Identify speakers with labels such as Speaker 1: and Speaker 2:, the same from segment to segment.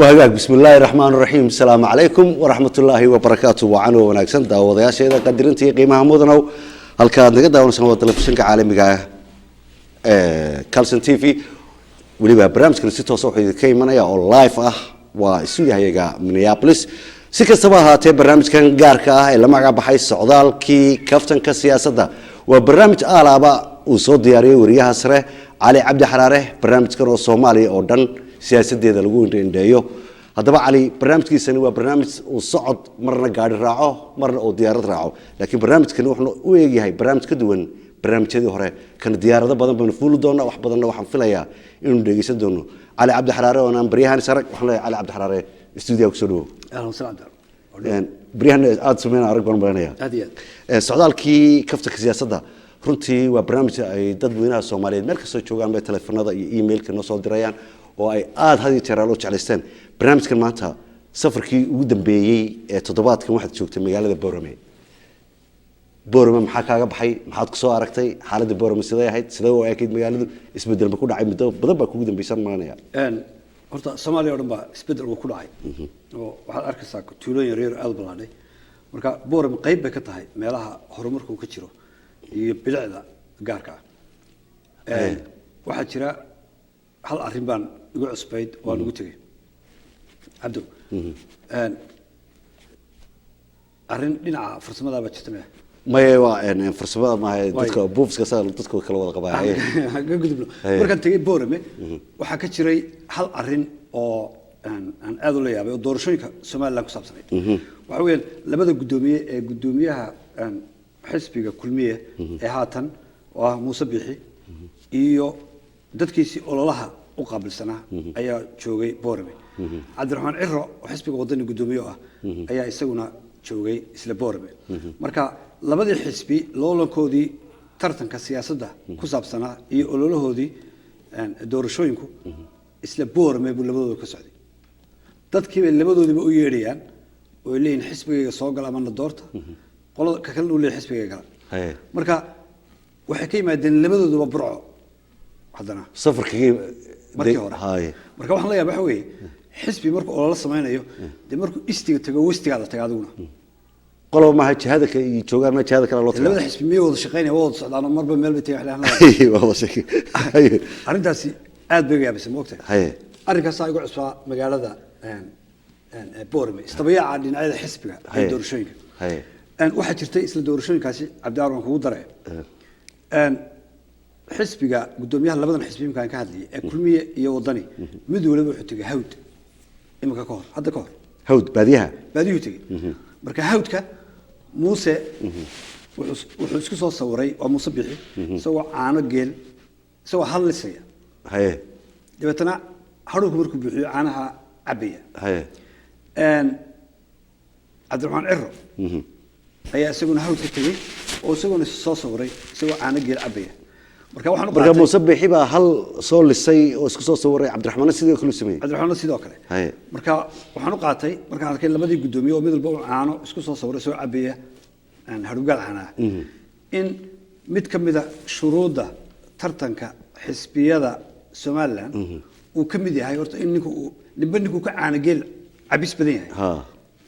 Speaker 1: وهاجاك بسم الله الرحمن الرحيم السلام عليكم ورحمة الله وبركاته وعنو وناكسن داودياشا إذا قدرنتي قيمها مدنو halkaad naga daawanaysan telefishinka caalamiga ah Kalson TV waliba barnaamijkan si toos ah wuxuu ka imanaya oo live ah waa studio-yaga Minneapolis si kastaba ahaatee barnaamijkan gaarka ah ee la magac baxay socdaalkii kaftanka siyaasadda waa barnaamij alaaba uu soo diyaariyay wariyaha sare Cali Cabdi Xaraare barnaamijkan oo Soomaaliya oo dhan siyaasadeeda lagu indheeyo haddaba Cali barnaamijkiisani waa barnaamij uu socod marna gaari raaco marna oo diyaarad raaco laakiin barnaamijkani wuxuu u eegyahay barnaamij ka duwan barnaamijyadii hore kan diyaarado badan baan fuul doona wax badan waxaan filayaa inuu dhageysan doono Cali Cabdi Xaraare oo aan bariyahan sarag waxaan leeyahay Cali Cabdi Xaraare studio ku soo dhawo
Speaker 2: ahlan salaam
Speaker 1: bariyahan aad sameeyay arag baan baranaya socdaalkii kaftanka siyaasadda runtii waa barnaamij ay dad weynaha Soomaaliyeed meel kasta joogaan bay telefoonada iyo emailka noo soo dirayaan oo ay aad hadii jeer loo jeclaysteen barnaamijkan maanta safarkii ugu dambeeyay ee toddobaadkan waxaad joogtay magaalada Boorame maxaa kaaga baxay maxaad ku soo aragtay xaaladda Boorame sidee ahayd sidee oo eekid magaaladu isbedel ma ku dhacay muddo badan baa kugu dambeeysan maanaya
Speaker 2: horta Soomaaliya oo dhan baa isbedel ku dhacay oo waxaad arkaysaa tuulooyin yaryar aad balaaday marka Boorame qayb bay ka tahay meelaha horumarku ka jiro iyo bilicda gaarka ah waxa jira hal arrin baan ugu cusbayd oo aan ugu tagay abdu arrin dhinaca farsamada ba jirta
Speaker 1: ma waa farsamada ma hay dadka buufska saar dadka kala wada qabaayay
Speaker 2: ka gudubno markaan tagay Boorame waxa ka jiray hal arrin oo aan aad u leeyahay oo doorashooyinka Soomaaliland ku saabsanay waxa weeyaan labada gudoomiyaha xisbiga kulmiye ee haatan oo Muuse Bixi iyo dadkiisi ololaha u qaabilsanaa ayaa joogay Boorame Cabdiraxmaan Cirro oo xisbiga wadani gudoomiye ah ayaa isaguna joogay isla Boorame marka labadii xisbi loolankoodii tartanka siyaasadda ku saabsanaa iyo ololahoodii doorashooyinku isla Boorame buu labadooda ka socday dadkii bay labadoodiba u yeedhayaan oo leeyin xisbiga soo gal ama doorta qolada ka kale uu leeyahay xisbiga gal marka waxay ka yimaadeen labadooduba burco haddana
Speaker 1: safarkii
Speaker 2: markii hore marka waxaan leeyahay waxa weeye xisbi markuu olol samaynayo de markuu istiga tago wastigaada tagaaduna
Speaker 1: qolob ma jihada ka joogaan ma jihada kala loo tago
Speaker 2: labada xisbi miyay wada shaqeynayaan wada socdaan marba meel bay tahay
Speaker 1: wada shaqeey
Speaker 2: arrintaasi aad bay yaabisay moogtahay arrinkaas ay ugu cusbaa magaalada Boorame istabayaa dhinacyada xisbiga ee doorashooyinka waxa jirtay isla doorashooyinkaasi Cabdi kugu daray xisbiga gudoomiyaha labadan xisbi imkaan ka hadlay ee kulmiye iyo wadani mid waliba wuxuu tagay hawd imka ka hor hadda ka hor
Speaker 1: hawd baadiyaha
Speaker 2: tagay marka hawdka Muuse wuxuu isku soo sawiray oo Muuse Bixi soo caano geel soo hadlisaya dabeetana haruku markuu bixiyo caanaha cabaya Cabdiraxmaan Cirro ayaa isaguna hawd ka tagay oo isaguna soo sawiray soo caano geel cabaya marka
Speaker 1: Muuse Bixi baa hal soo lisay oo isku soo sawiray Cabdiraxmaan sidoo kale sameeyay
Speaker 2: Cabdiraxmaan sidoo kale marka waxaan u qaatay markaan arkay labadii gudoomiye oo mid walba uu caano isku soo sawiray soo cabaya aan harugal caanaha in mid kamida shuruuda tartanka xisbiyada Soomaaliland uu kamid yahay horta in ninku ka caano geel cabis badan yahay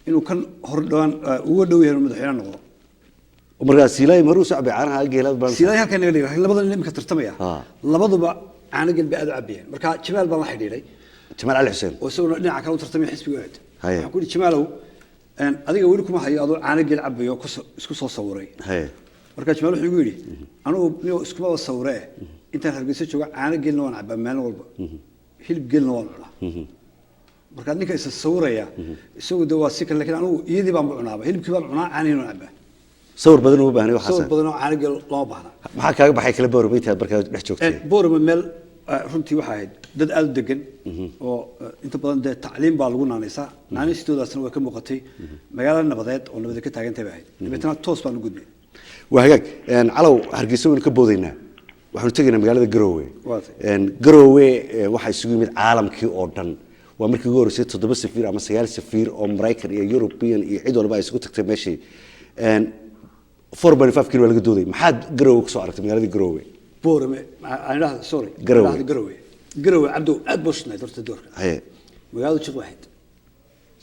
Speaker 2: inuu kan hor dhawaan ugu dhow yahay madaxweynaha noqdo
Speaker 1: marka Siilay maruu soo cabay caanaha geelad baan
Speaker 2: Siilay halkan naga dhigay labadan nimka tartamaya labaduba caano geel bay aad u cabiyeen marka Jamaal baan la xidhiidhay
Speaker 1: Jamaal Ali Xuseen
Speaker 2: oo isaguna dhinaca kale u tartamay xisbiga waxaan ku yiri Jamaalow adiga weli kuma hayo adoo caano geel cabayo isku soo sawiray marka Jamaal wuxuu igu yiri anigu iskuma sawiray intaan Hargeysa jooga caano geelna waan cabaa maalin walba hilib geelna waan cunaa marka ninka is sawiraya isagu waa si kale laakiin anigu iyadii baan cunaaba hilibkii baan cunaa caaniina cabaa
Speaker 1: sawir badan u baahnay waxa
Speaker 2: sawir badan oo caano geel loo baahna
Speaker 1: maxaa kaaga baxay kala Boorame inta markaa dhex joogtay
Speaker 2: Boorame meel runtii waxa ahayd dad aad u degan oo inta badan tacliin baa lagu naanaysaa naanaystoodasna way ka muuqatay magaalada nabadeed oo nabad ka taagantay baa ahayd dibetana toos baan u gudbay
Speaker 1: waa hagaag calow Hargeysa waan ka boodaynaa waxaan tagaynaa magaalada Garowe waxa isugu yimid caalamkii oo dhan waa markii ugu horeysay 7 safiir ama 9 safiir oo Mareykan iyo European iyo cid walba ay isku tagtay meeshii 4.5 kilo laga dooday maxaad Garowe ku soo aragtay magaalada Garowe
Speaker 2: Boorame aan sorry
Speaker 1: Garowe
Speaker 2: Garowe Abdu aad buu shnay dorta doorka magaalada jiq waaxid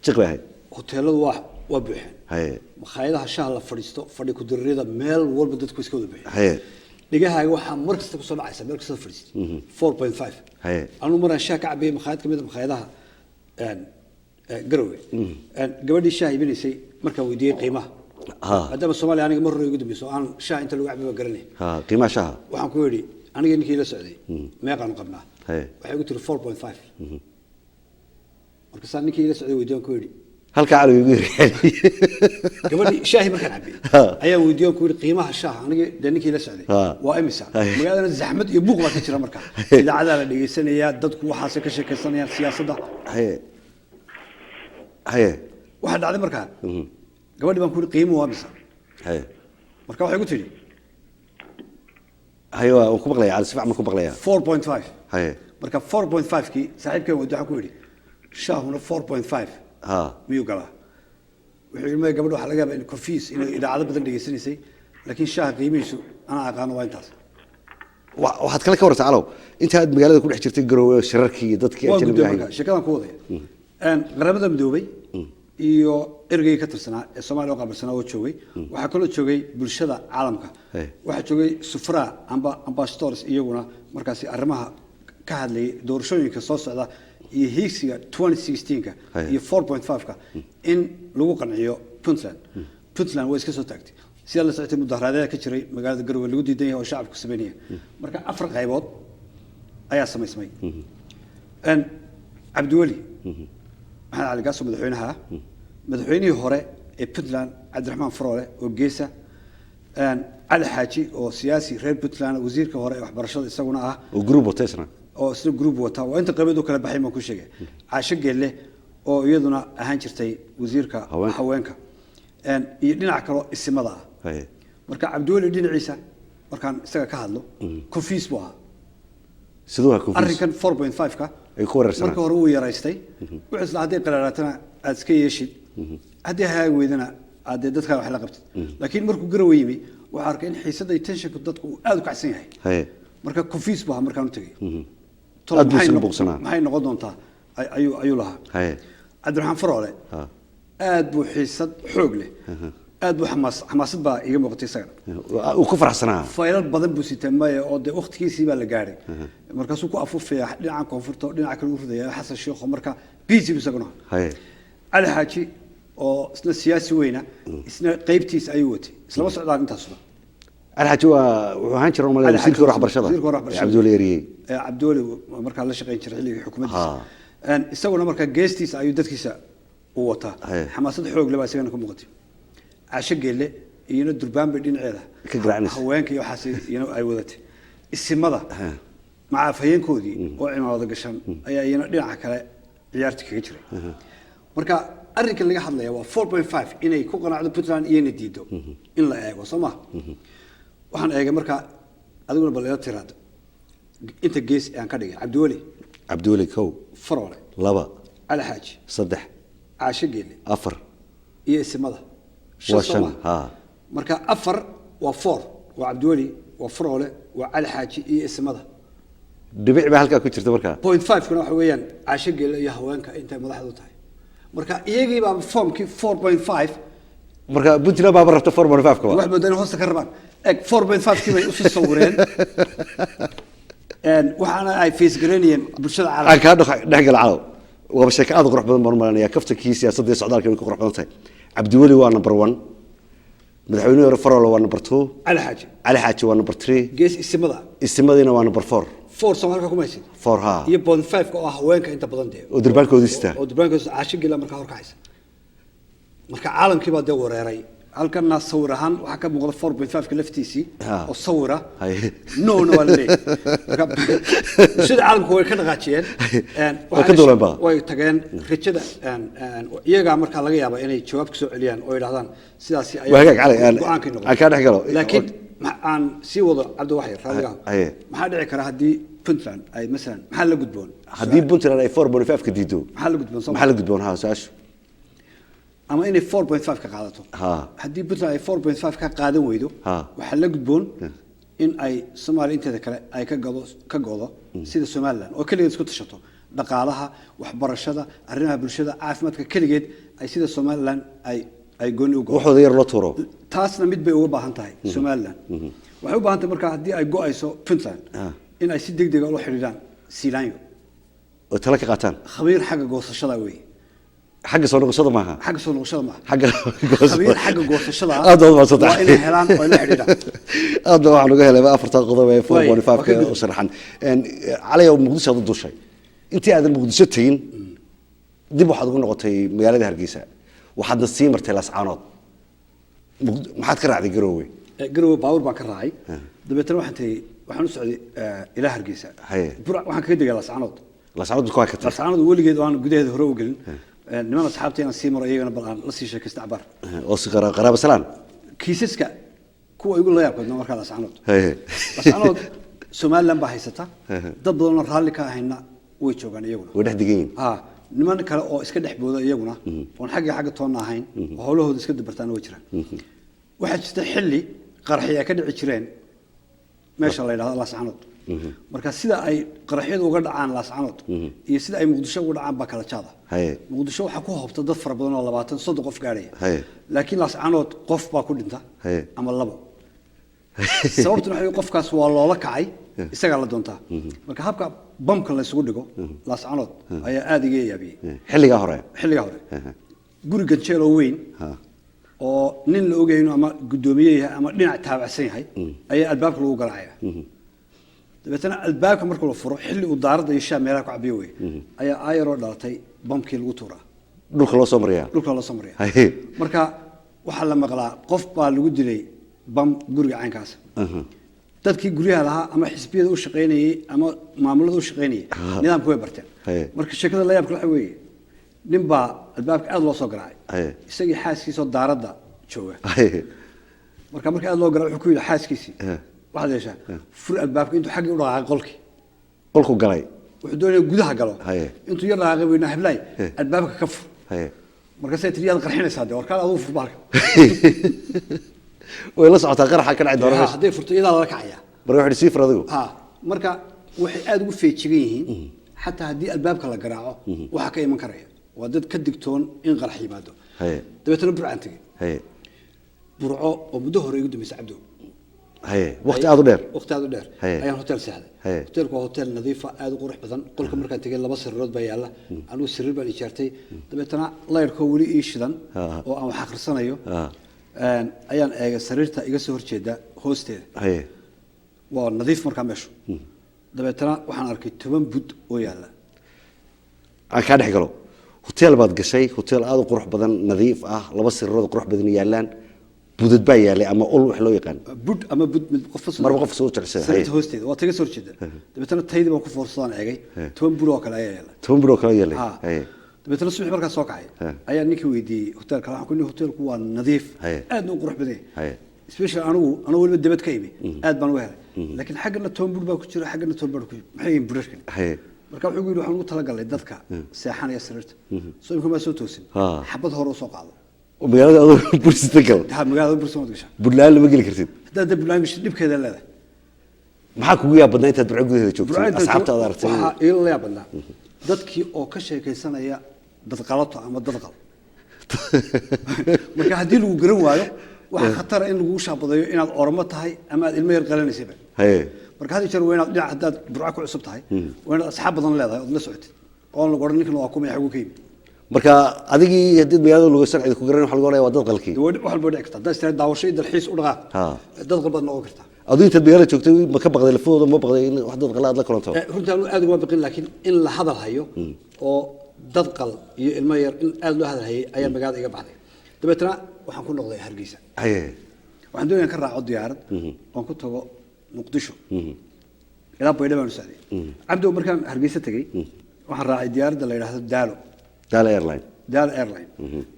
Speaker 1: jiq waaxid
Speaker 2: hoteeladu waa buuxeen
Speaker 1: haye
Speaker 2: makhaayadaha shaah la fadhiisto fadhi ku dirrida meel walba dadku iska wada buuxeen
Speaker 1: haye
Speaker 2: dhigahaaga waxaa mar kasta ku soo dhacaysa meel kasta fadhiisto 4.5
Speaker 1: haye
Speaker 2: anu maraan shaah ka cabiyay makhaayad kamid makhaayadaha garowe gabadhii shaah ibinaysay markaan weydiiyey qiimaha haddaba Soomaaliya aniga mar hore ugu dambayso aan shaah inta lagu cabiyo garanay
Speaker 1: qiimaha shaaha
Speaker 2: waxaan ku yidhi aniga ninkii la socday meeqaan qabnaa waxay ugu tiri 4.5 marka saan ninkii la socday weydiiyaan ku yidhi
Speaker 1: halka cali ugu yiri
Speaker 2: gabadhii shaahi markaan cabiyay ayaa weydiiyaan ku yidhi qiimaha shaaha aniga ninkii la socday waa imisa magaalada zaxmad iyo buuq baa ka jira marka idaacadaha la dhageysanaya dadku waxaas ka sheekaysanayaan siyaasadda
Speaker 1: haye
Speaker 2: waxa dhacday markaa gabadhii baan ku yidhi qiimo waa imisa
Speaker 1: haye
Speaker 2: marka waxay ku tiri
Speaker 1: haye waa ku maqlaya cali sifac ma ku maqlaya
Speaker 2: 4.5
Speaker 1: haye
Speaker 2: marka 4.5 kii saaxiibkay waxaan ku yidhi shaahuna 4.5 miyuu galaa wuxuu yidhi gabadha waxaa laga yaabaa in confuse inay idaacado badan dhegeysanaysay laakiin shaaha qiimihiisu anaa aqaano waa intaas
Speaker 1: waxaad kale ka wartaa calow inta aad magaalada ku dhex jirtay garoowe shirarkii iyo dadkii
Speaker 2: ajnabiga ahayd sheekadan ku wadaya qaramada midoobay iyo ergey ka tirsanaa ee Soomaaliya oo qabarsanaa oo joogay waxa kale oo joogay bulshada caalamka waxa joogay sufra ambassadors iyaguna markaasi arrimaha ka hadlayay doorashooyinka soo socda iyo hiigsiga 2016ka iyo 4.5ka in lagu qanciyo Puntland way iska soo taagtay sida la socotay mudaharaadada ka jiray magaalada Garowe lagu diidan yahay oo shacabku sameeyay marka afar qaybood ayaa sameysmay Abdiwali maxaa cali gaas madaxweynihii hore ee Puntland Cabdiraxmaan Faroole oo geesa cali xaaji oo siyaasi reer Puntland wasiirka hore ee waxbarashada isaguna ah
Speaker 1: oo group wateysna
Speaker 2: oo isla group wata waa inta qaybood kala baxay ma ku sheegay caasho geelle oo iyaduna ahaan jirtay wasiirka haweenka iyo dhinac kale isimada ah marka Cabdiwali dhinaciisa markaan isaga ka hadlo confuse buu ahaa
Speaker 1: sidoo confuse
Speaker 2: arrinkan 4.5ka
Speaker 1: ay ku wareersanaa
Speaker 2: marka hore uu yaraystay wuxuu isla haday qaraaraatana aad iska yeeshid haddii haay weydana aad dadka wax la qabtid laakiin markuu Garowe yimi waxa arkay in xiisada tensionku dadku aad u kacsan yahay marka confuse baa markaan u tagay maxay noqon doontaa ayuu lahaa Cabdiraxmaan Faroole aad buu xiisad xoog leh aad buu xamaasad baa iga muuqatay isaga
Speaker 1: uu ku faraxsanaa
Speaker 2: faylal badan buu sitamay oo de waqtigiisii baa la gaaray markaas uu ku afufay dhinaca koonfurta dhinaca kale uu ridaya Xasan Sheekh marka busy buu isaguna cali xaaji oo isna siyaasi weyna isna qaybtiisa ayuu watay isla socdaan intaas
Speaker 1: cali xaaji wuxuu ahaan jiray umaleeyo wasiirka waxbarashada Cabdiwali Yariyay
Speaker 2: Cabdiwali marka la shaqeyn jiray xilligii xukuumaddiisa isaguna marka geestiisa ayuu dadkiisa u wataa xamaasad xoog leh baa isagana ka muuqatay caasho geelle iyo durbaan bay dhinaceeda
Speaker 1: ka garaacnaysa
Speaker 2: haweenka iyo waxaas ay wadatay isimada macaafayeenkoodii oo cimaamada gashan ayaa iyana dhinaca kale ciyaarta kaga jiray marka arrinka laga hadlaya waa 4.5 inay ku qanacdo Puntland iyo inay diido in la eego Soomaa waxaan eegay marka adiguna bal ila tiraad inta gees aan ka dhigay Cabdiwali kow Faroole laba cali xaaji saddex caasho geelle afar iyo isimada shan marka afar waa 4 waa Cabdiwali waa Faroole waa cali xaaji iyo isimada dhibic baa halka ku jirta marka 0.5 kuna waxa weeyaan caasho geelle iyo haweenka inta madaxdu tahay marka iyagii baa formkii 4.5 marka Puntland baa rabta 4.5 ka wax badan hoosta ka rabaan 4.5 kii bay u soo sawireen waxaana ay face gareeyeen bulshada caalamka ka dhaxgal caaw waa sheeko aad u qurux badan marmaanaya kaftankii siyaasadda socdaalka ku qurux badan tahay Cabdiwali waa number 1 madaxweynaha hore Faroole waa number 2 cali xaaji waa number 3 gees isimadina waa number 4 Soomaalka kuma haysid 4 ha iyo 0.5 oo haweenka inta badan dee oo durbaankoodista caasho geela marka hor kacaysa marka caalamkii baa wareeray halkana sawir ahaan waxa ka muuqda 4.5 ka laftiisi oo sawira no waa leeyahay sida caalamku way ka dhaqaajiyeen way tageen rajada iyaga marka laga yaabo inay jawaab ka soo celiyaan oo yiraahdaan sidaas ay go'aankii noqon ka dhaxgalo laakiin aan si wado Cabdi Waxay raadiga maxaa dhici kara hadii Puntland ay mesela maxaa la gudboon hadii Puntland ay 4.5 ka diido maxaa la gudboon ha saashu ama inay 4.5 ka qaadato hadii Puntland ay 4.5 ka qaadan weydo waxa la gudboon in ay Soomaaliya inteeda kale ay ka godo sida Somaliland oo kaliya isku tashato dhaqaalaha waxbarashada arrimaha bulshada caafimaadka kaligeed ay sida Somaliland ay gooni u go'o
Speaker 1: wuxuu yar la turo
Speaker 2: taasna mid bay uga baahan tahay Somaliland waxay u baahan tahay marka haddii ay go'ayso Puntland in ay si degdeg ah u xiriiraan Siilaanyo
Speaker 1: oo tala ka qaataan
Speaker 2: khabiir xagga goosashada weey
Speaker 1: حق صار نقصده معها
Speaker 2: حق صار نقصده معها
Speaker 1: حق
Speaker 2: خبير حق قوسشده
Speaker 1: هذا ما صدق
Speaker 2: وإن هلان وإن حديدا
Speaker 1: هذا واحد نقول له أفرط قضاء فوق ونفاق وسرحان على يوم مقدس هذا الدوشي أنت هذا المقدستين دي واحد يقول نقطة مجال هرقيسة واحد نسيم مرتلاس عناد ما حد كره عادي
Speaker 2: قروي باور باكر راعي دبيتنا واحد نسعد إلى هرقيسة برا واحد كده جالس عناد
Speaker 1: لاسعود بكواكت
Speaker 2: لاسعود ولقيت وانا قديه هرو قلن نمان اصحابتي انا سيمر ايغنا بلان لا سي شيكست عبر
Speaker 1: وصغر قرابه سلام
Speaker 2: كيسسكا كو يقول لا ياكل marka لاسعود
Speaker 1: هي
Speaker 2: لاسعود Somaliland baa haysata dad badan raalli ka ahayna way joogan iyaguna
Speaker 1: way dhaxdigeen
Speaker 2: niman kale oo iska dhaxbooda iyaguna oo xagga toon ahayn oo hawlahooda iska dabartaan way jiraan waxa jirta xilli qarxiya ka dhici jireen meesha la yiraahdo لاسعود marka sida ay qaraxyadu uga dhacaan laascanood iyo sida ay muqdisho uga dhacaan ba kala jaada muqdisho waxa ku hobta dad fara badan oo 20 30 qof gaaraya laakiin laascanood qof baa ku dhinta ama labo sababtuna waxa qofkaas waa loola kacay isaga la doontaa marka habka bamka la isugu dhigo laascanood ayaa aad iga yaabiyay
Speaker 1: xilliga hore
Speaker 2: guriga jeel oo weyn oo nin la ogayno ama gudoomiyaha ama dhinac taabacsan yahay ayaa albaabka lagu garaacaya dabeetana albaabka markuu la furo xilli uu daarada iyo shaameelaha ku cabiyo way ayaa aayaro dhalatay bamkii lagu tuuraa
Speaker 1: dhulka loo soo mariyaa
Speaker 2: marka waxa la maqlaa qof baa lagu dilay bam guriga caynkaas dadkii guryaha lahaa ama xisbiyada u shaqeynayay ama maamulada u shaqeynayay nidaamku way barteen marka sheekada la yaabka waxa weeye nin baa albaabka aad loo soo garaacay isagii xaaskiisa daarada jooga marka aad loo garaaco wuxuu ku yiri xaaskiisii واحد إيش فر الباب أنتوا حقي ولا عقلك
Speaker 1: قلكوا قلي
Speaker 2: وحدوني جودها قالوا أنتوا يلا عقبنا هبلاي الباب كفر مركزية الرياض قرحين سادة وركال أضوف في بالك
Speaker 1: ويلا صعدت قرحة كان عند
Speaker 2: ورا هذي فرت إذا الله كعيا
Speaker 1: بروح يصير ذو
Speaker 2: مركا وحي أدو في تشجيهين حتى هدي الباب كلا قراعه وحكي من كريه ودد كدكتون إن قرحي بعده تبتلو برعنتي برعو وبدهر يقدم يساعدوه
Speaker 1: وقت هذا دير
Speaker 2: أيام هوتيل سهل هوتيل هوتيل نظيفة هذا قرح بدن كل كم مركز تجي لبس الرد بياله أنا السرير بالإشارتي دبتنا الله يركولي إيش ذن أو حقر سنة يو أيام السرير تا يجي سهر شدة هوستيل ونظيف مركز مشو دبتنا وحنا أركي تمام بود وياله
Speaker 1: كان حكلو هوتيل بعد قشي هوتيل هذا قرح بدن نظيف لبس الرد قرح بدن يالان بود بايا لي اما اول وخ لو يقان
Speaker 2: بود اما بود قفص
Speaker 1: مر قفص oo tirsan
Speaker 2: سرت هوستيد waa taga soo jeeda dabetana taydi baan ku foorsadaan eegay 10 buro kale ayaa yeelay
Speaker 1: 10 buro kale yeelay
Speaker 2: dabetana subax markaa soo kacay ayaa ninkii weydiiyay hotelka waxaan ku leeyahay hotelku waa nadiif aad u qurux badan special anigu waliba dibad ka imi aad baan u helay laakiin xaggana 10 bur baa ku jira xaggana 10 bur ku maxay yihiin burarkan marka wuxuu yiri waxaan ugu talagalay dadka seexanaya sariirta soo imka ma soo toosin xabad hore soo qaado
Speaker 1: ومجالات أول برستقل.
Speaker 2: مجالات برستقل.
Speaker 1: بدلال ما قل كرتين.
Speaker 2: ده بدلال مش نبكي هذا لا.
Speaker 1: معك ويا بدنا أنت تعقد هذا شوف. أصحاب تقدر
Speaker 2: تسوي. إلا يا بدنا. ضدك أو كشيء كيسنا يا ضد غلطة أما ضد غلط. مركا هدي له جرواه وخطر إنه وش عبده إن الأرمات هاي أما المير قلنا سيبه.
Speaker 1: هي.
Speaker 2: مركا هذي شر وين لا حداد برعك عصبت هاي وين أصحاب بدنا لا هاي نسعت. قالوا قرنيك إنه أقوم يحقوا كيم. marka adigii hadii magaalada lagu sharci ku garan waxa lagu leeyahay dad qalkii waxa walba dhigta dad istaa daawashay dalxiis u dhaqa dad qalbad noqon karta
Speaker 1: aduu inta magaalada joogtay ma ka baqday lafooda ma baqday in wax dad qalaad la kulanto
Speaker 2: runtii aad uga baqin laakiin in la hadal hayo oo dad qal iyo ilmo yar in aad loo hadal hayay ayaa magaalada iga baxday dabeetana waxaan ku noqday Hargeysa waxaan doonayaan ka raaco diyaarad oo ku tago Muqdisho ilaa Baydhabo aan saaday abdo markaan Hargeysa tagay waxaan raacay diyaaradda la yiraahdo
Speaker 1: دال ايرلاين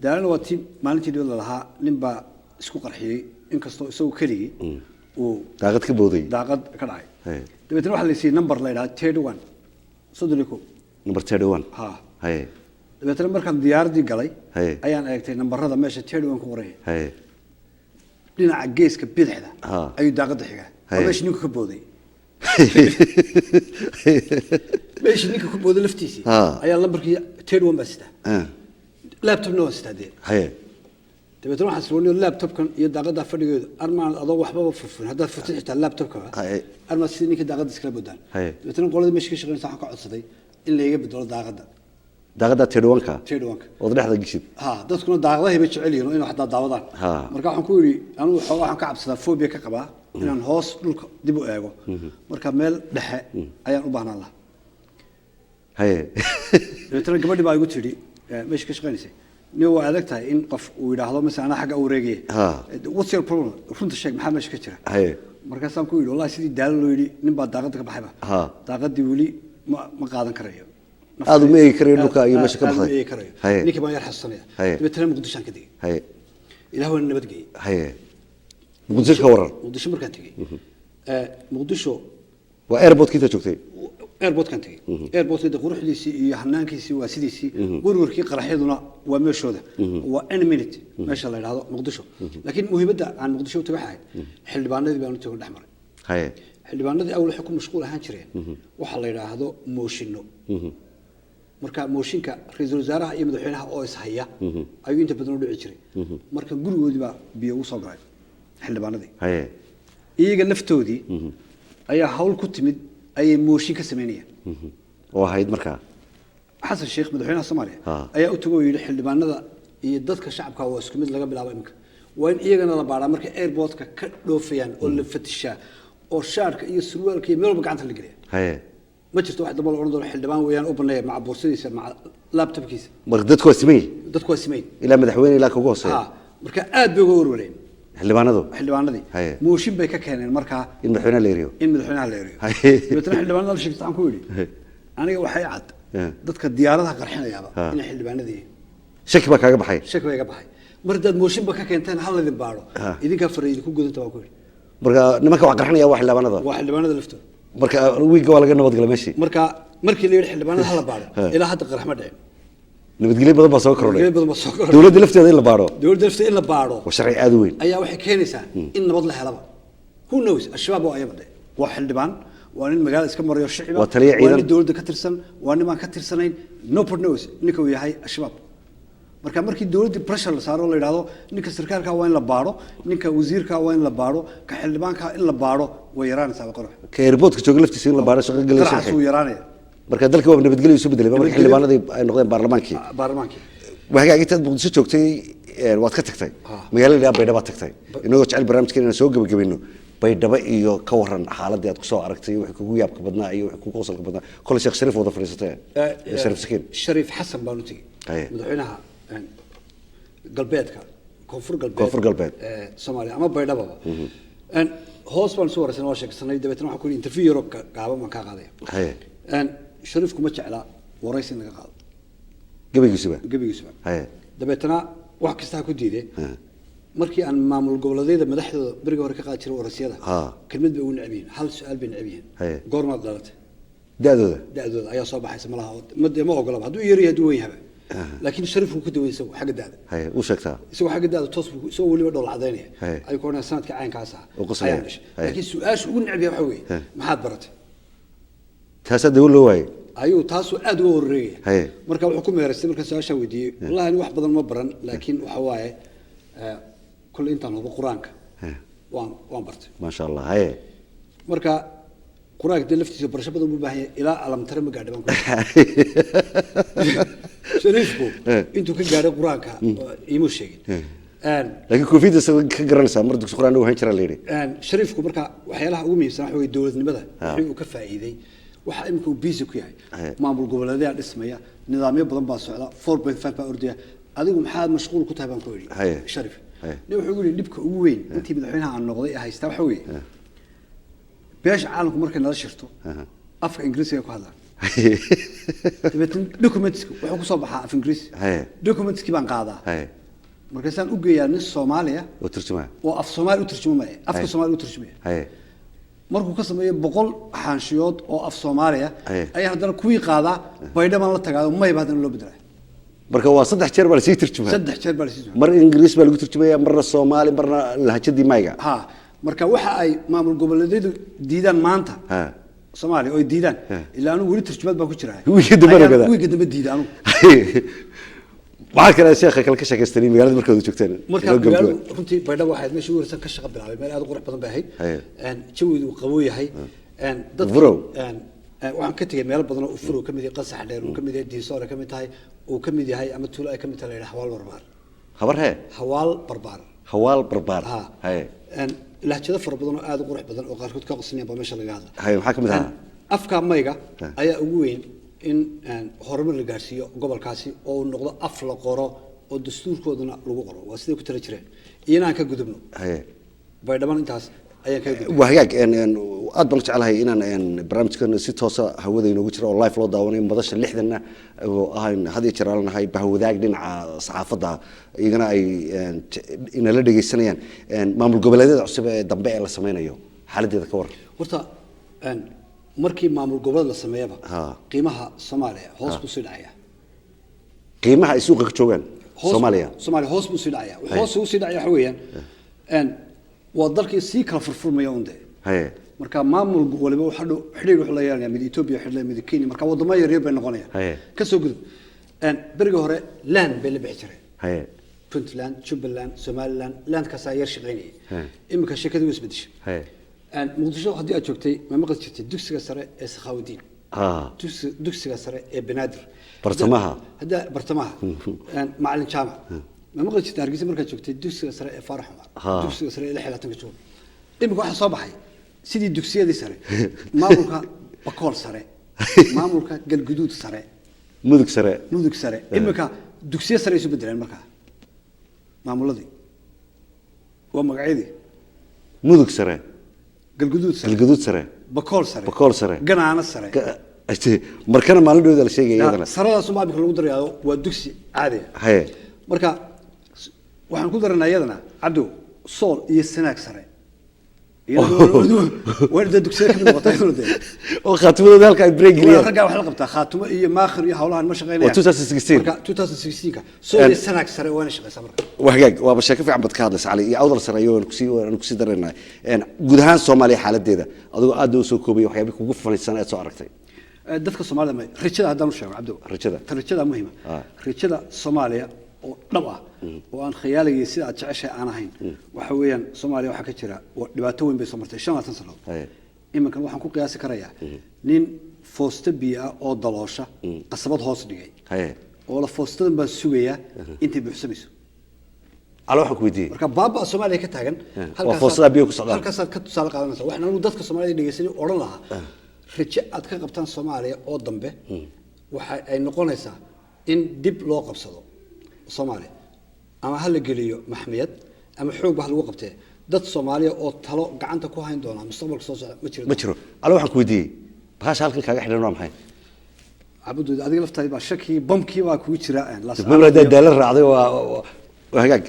Speaker 2: دالنا واتي maalintii dawladda lahaa nin baa isku qarxiyay inkastoo isagu kaliye oo
Speaker 1: daaqad ka booday
Speaker 2: daaqad ka dhacay dabeetana waxa la siiyay number la yiraahdo 31 sodolico
Speaker 1: number 31
Speaker 2: dabeetana markaan diyaaradii galay ayaan eegtay numberada meesha 31 ku qoray dhinaca geeska bidixda ayuu daaqada xigaa oo meesha ninku ka booday meeshii ninka ku booday laftiisii ayaa lambarkii ted one baa sitaa laptopna waa sitaa dee
Speaker 1: haye
Speaker 2: dabeetana waxaan isroonay laptopkan iyo daaqada fadhigeedu armaan adoo waxba furfun haddaad furtid xitaa laptopka armaa sidii ninka daaqada iskala boodaan dabeetana qoladii meesha ka shaqeynaysa waxaan ka codsaday in layga bedelo daaqada
Speaker 1: ted one-ka ood dhexda gishid
Speaker 2: dadkuna daaqadahay bay jecel yihiin inay xataa daawadaan marka waxaan ku yidhi anigu xoogaa waxaan ka cabsadaa phobia ka qabaa inaan hoos dhulka dib u eego marka meel dhexe ayaan u baahnaan lahaa
Speaker 1: haye
Speaker 2: dabeetana gabadhii baa igu tidhi meesha ka shaqeynaysay nin waa adag tahay in qof uu yidhaahdo masala anaa xagga u wareegaya what's your problem runta sheeg maxaa meesha ka jira markaasaan ku yidhi wallahi sidii daalo loo yidhi nin baa daaqada ka baxayba daaqadii weli ma qaadan karayo
Speaker 1: aad uma eegi karayo dhulka iyo meesha ka baxday
Speaker 2: ninkii baan yar xasuusanaya dabeetana muqdishaan ka tegey ilaah waan nabadgeeyey
Speaker 1: muqdisho ka waran
Speaker 2: muqdisho markaan tegey muqdisho
Speaker 1: waa airportkii inta joogtay
Speaker 2: airportkan tegey airportkii quruxdiisii iyo hanaankiisii waa sidiisii warwarkii qaraxyaduna waa meeshooda waa any minute meesha la yidhaahdo muqdisho laakiin muhiimadda aan muqdisho u tagay waxay ahayd xildhibaanadii baan u tago dhex maray xildhibaanadii awal waxay ku mashquul ahaan jireen waxa la yidhaahdo mooshinno marka mooshinka ra'iisul wasaaraha iyo madaxweynaha oo is haya ayuu inta badan u dhici jiray marka gurigoodii baa biyo ugu soo galay xildhibaanadii iyaga laftoodii ayaa hawl ku timid ayay mooshin ka sameynayaan
Speaker 1: oo ahayd markaa
Speaker 2: xasan sheekh madaxweynaha soomaaliya ayaa u tago oo yidhi xildhibaanada iyo dadka shacabka waa isku mid laga bilaabo iminka waa in iyagana la baaraa marka airportka ka dhoofayaan oo la fatishaa oo shaarka iyo surwaalka iyo meel walba gacanta la geliya ma jirto wax daba la odhan doono xildhibaan weeyaan u baneeya maca boorsadiisa maca laptopkiisa
Speaker 1: marka dadku waa simay ilaa madaxweyne ilaa kugu hooseeya
Speaker 2: marka aad bay uga warwareen
Speaker 1: xildhibaanadii
Speaker 2: mooshin bay ka keeneen markaa
Speaker 1: in madaxweynaha la eriyo
Speaker 2: dabeetana xildhibaanada la sheegta waxaan ku yidhi aniga waxay cad dadka diyaaradaha qarxinayaaba inay xildhibaanadii
Speaker 1: shaki baa kaaga baxay
Speaker 2: mar haddaad mooshinba ka keenteen hal idin baadho idinkaa fara idinku gudanta baan ku yidhi
Speaker 1: marka nimanka wax qarxinaya waa
Speaker 2: xildhibaanada laftooda
Speaker 1: marka wiiga waa laga nabadgalay meeshii
Speaker 2: marka markii la yidhi xildhibaanada hala baadho ilaa hadda qarax ma dhicin
Speaker 1: nabadgelyo badan baa soo kordhay dowladda lafteeda in la baadho waa sharci aad u weyn
Speaker 2: ayaa waxay keenaysaa in nabad la helaba who knows al-shabaab waa ayaba waa xildhibaan waa nin magaalada iska marayo shicib waa nin dowladda ka tirsan waa nin aan ka tirsanayn nobody knows ninka uu yahay al-shabaab marka markii dowladda pressure la saaro la yiraahdo ninka sarkaalka waa in la baaro ninka wasiirka waa in la baaro ka xildhibaanka in la baaro way yaraanaysaa qorox
Speaker 1: ka airportka jooga laftiisa in la baaro shaqo galaysa
Speaker 2: uu yaraanaya
Speaker 1: marka dalka waa nabadgelyo isu bedelay marka xildhibaanadii ay noqdeen baarlamaankii waxay agtaad muqdisho joogtay waad ka tagtay magaalada Baydhabo tagtay inagoo jecel barnaamijkeena inaan soo gabagabeyno Baydhabo iyo ka waran xaaladii aad ku soo aragtay wixii kugu yaabka badnaa iyo wixii kugu qosolka badnaa kol Sheekh Shariif wada fariisatay
Speaker 2: Shariif Xasan baa u tagay madaxweynaha galbeedka koonfur galbeed Soomaaliya ama Baydhabo hoos baan soo waraysan oo sheegsanay dabeetana waxa ku yiri interview Europe gaaba ma ka qaaday Shariif kuma jecla waraysi laga qaado gabaygiisuba dabeetana wax kasta ku diiday markii aan maamul goboleedyada madaxdooda bariga hore ka qaad jiray waraysiyada kelmad bay u nacbiyeen hal su'aal bay nacbiyeen goorma dhalatay daadooda ayaa soo baxaysa malaha ma ogolaba hadduu yar yahay weyn haba laakiin Shariif uu ku dawayso xagga daada
Speaker 1: uu sheegtaa
Speaker 2: isagoo xagga daada toos soo waliba dhol cadeynaya ay ku qornaa sanadka caynkaas laakiin su'aashu ugu nacbiya waxa weeye maxaad baratay
Speaker 1: taas dawlo waay
Speaker 2: ayuu taasoo aad uga wareegay marka wuxuu ku meeraystay marka su'aasha weydiiyay wallahi wax badan ma baran laakiin waxa waaye kulli intaan ugu quraanka waan bartay
Speaker 1: ma sha Allah
Speaker 2: marka quraanka laftiisa barasho badan u baahan yahay ilaa alam tare ma gaadhay baan ku Shariifku intuu ka gaadhay quraanka iimu sheegin
Speaker 1: laakiin koofiyada ka garanaysaa mar dugsi quraan uu hayn jiray leeyahay
Speaker 2: Shariifku marka waxyaalaha ugu muhiimsan waxa weeye dawladnimada wixii uu ka faa'iiday waxa imika uu busy ku yahay maamul goboleedyada dhismaya nidaamyo badan baa socda 4.5 baa ordaya adigu maxaad mashquul ku tahay baan ku yiri Shariif wuxuu yiri dibka ugu weyn intii madaxweynaha aan noqday haysta waxa weeye beesha caalamku markay nala shirto afka Ingiriisiga ku hadlaan documents wuxuu ku soo baxaa af Ingiriisi documents baan qaadaa markaasaan u geeyaa nin Soomaaliya
Speaker 1: oo turjuma
Speaker 2: oo af Soomaali u turjumaya afka Soomaali u turjumaya markuu ka sameeyo 100 xaanshiyood oo af Soomaaliya ayaa haddana kuwii qaadaa Baydhabo la tagaado may baadana loo bedelay
Speaker 1: marka waa 3 jeer baa la sii turjumaa mar Ingiriis baa lagu turjumaya marna Soomaali marna lahjadii mayga
Speaker 2: marka waxa ay maamul goboleedyadu diidaan maanta Soomaaliya oo diidaan ilaa anu wali tarjumaad baan ku jiraa wiiga dambe diidaan
Speaker 1: waxaa kale sheekha kale ka sheekaystay magaalada markaad joogteen
Speaker 2: marka runtii baydhabo waxaad meesha warsan ka shaqo bilaabay meel aad u qurux badan bay ahayd jawidu qaboo yahay dadka waxaan ka tagay meel badan oo furo kamid yahay qasax dheer oo kamid yahay diisoor kamid tahay oo kamid yahay ama tuulo ay kamid tahay hawaal barbaar hawaal barbaar hay lahjada fara badan oo aad u qurux badan oo qaarkood ka qosnayaan ba meesha laga hadlay
Speaker 1: hay waxa kamid ah
Speaker 2: afka mayga ayaa ugu weyn in horumar la gaarsiiyo gobolkaasi oo uu noqdo af la qoro oo dastuurkooduna lagu qoro waa sidii ku tala jireen inaan ka gudubno baydhabo intaas ayaan ka gudubno
Speaker 1: wahagaag aad baan jecelahay inaan barnaamijkan si toos ah hawada inoogu jiro oo live loo daawanayo madasha 60na oo ahayn hadii jiraalnahay bahwadaag dhinaca saxaafadda iyagana ay inala dhageysanayaan maamul goboleedyada cusub ee dambe ee la sameeyo xaaladeeda ka waran
Speaker 2: horta markii maamul goboleed la sameeyaba qiimaha Soomaaliya hoos ku sii dhacaya
Speaker 1: qiimaha ay suuqa ka joogan Soomaaliya
Speaker 2: hoos ku sii dhacaya hoos u sii dhacaya waxa weeyaan waa dalkii si kala furfurmaya unde marka maamul waliba waxa xiriir wax la yeelanaya mid Ethiopia xiriir mid Kenya marka wadamo yar yar bay noqonayaan ka soo gudub bariga hore land bay la bixi jireen Puntland Jubaland Somaliland land ka saayir shaqeynay imika shirkadu way isbedeshay muqdisho hadii aad joogtay ma maqal jirtay dugsiga sare ee Sakhaawdiin dugsiga sare ee Banaadir bartamaha macallin jaamac ma maqal jirtay Hargeysa markaad joogtay dugsiga sare ee Faarax Umar dugsiga sare ee 16 joog imika waxa soo baxay sidii dugsiyadii sare maamulka bakool sare maamulka galguduud sare mudug sare imika dugsiyo sare isu bedelaan marka maamuladii waa magacyadii
Speaker 1: mudug sare
Speaker 2: galguduud sare bakool sare ganaana sare
Speaker 1: markana maalindooda la sheegay iyadana
Speaker 2: sarada Soomaaliya lagu darayo waa dugsi caadi marka waxaan ku daranaa iyadana Cabdo Sool iyo Sanaag sare ورد دكتور كم نقطة يرد.
Speaker 1: وخاتمه ذلك بريجلي.
Speaker 2: رجع وحلقة بتاع خاتمه إيه ما آخر يحولها المشي غير.
Speaker 1: 2016.
Speaker 2: 2016 سوري السنة كسر وين شغل سمر.
Speaker 1: وحقق وبشكل في عم بتكادس على أول سنة نكسي درنا. يعني جودهان الصومالي حالة ديدا. أدو سوكوبي وحيابك وقف في السنة سواركتي.
Speaker 2: دتك الصومالي ما رجلا هذا مش عبدو. رجلا مهمة. رجلا الصومالية ضبعة وأن خيالي يصير أتعشى أنا هين وحويا صوماليا وحكتيرا ودباتوين بسمرتي شلون تنسلوا إما كان واحد كوك قياس كريا نين فوستبيا أو ضلاشة قصبت هاس دقي ولا فوستن بس سويا أنت بحسبيسو
Speaker 1: على واحد كويدي
Speaker 2: مركب بابا الصومالي كتاعن
Speaker 1: وفوستها بيوك صدق
Speaker 2: هل كسر كتسالق على مثلا وإحنا نودتك الصومالي دقيسني أورن لها رجع أتك قبطان الصوماليا أو ضمبه وح نقول نسا إن دب لو قبصدو Soomaali ama hal geliyo maxmiyad ama xoog wax lagu qabtay dad Soomaaliya oo talo gacanta ku hayn doona mustaqbalka soo socda ma jiro
Speaker 1: ala waxaan ku weydiiyay bahash halkan kaaga xidhan waa maxay
Speaker 2: abudu adiga laftaada ba shaki bomkii waa ku jira la
Speaker 1: mabrada daalar raacday waa hagaag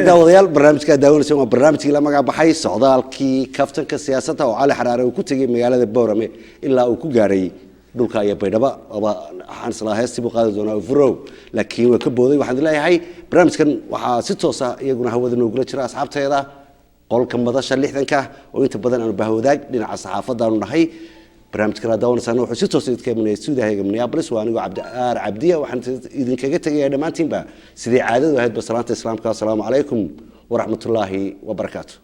Speaker 1: daawadayaal barnaamijka daawanaysan waa barnaamijkii la magac baxay socdaalkii kaftanka siyaasadda oo Cali Xaraare uu ku tagay magaalada Boorame ilaa uu ku gaaray dhulka ay baydhaba waxaan isla heestii buu qaadi doonaa Frow laakiin waa ka booday waxaan leeyahay barnaamijkan waxa si toos ah iyaguna hawada noogu jira asxaabteeda qolka madasha 60ka oo inta badan aan bahawadaag dhinaca saxaafadda aanu nahay barnaamijkan daawanaysan wuxuu si toos ah idinka imanayay Suudaaga Minneapolis waa anigu Cabdiya waxaan idinkaga tagayaa dhamaantiinba sidii caadadu ahayd basalaanta islaamka assalaamu calaykum wa rahmatullaahi wa barakaatuh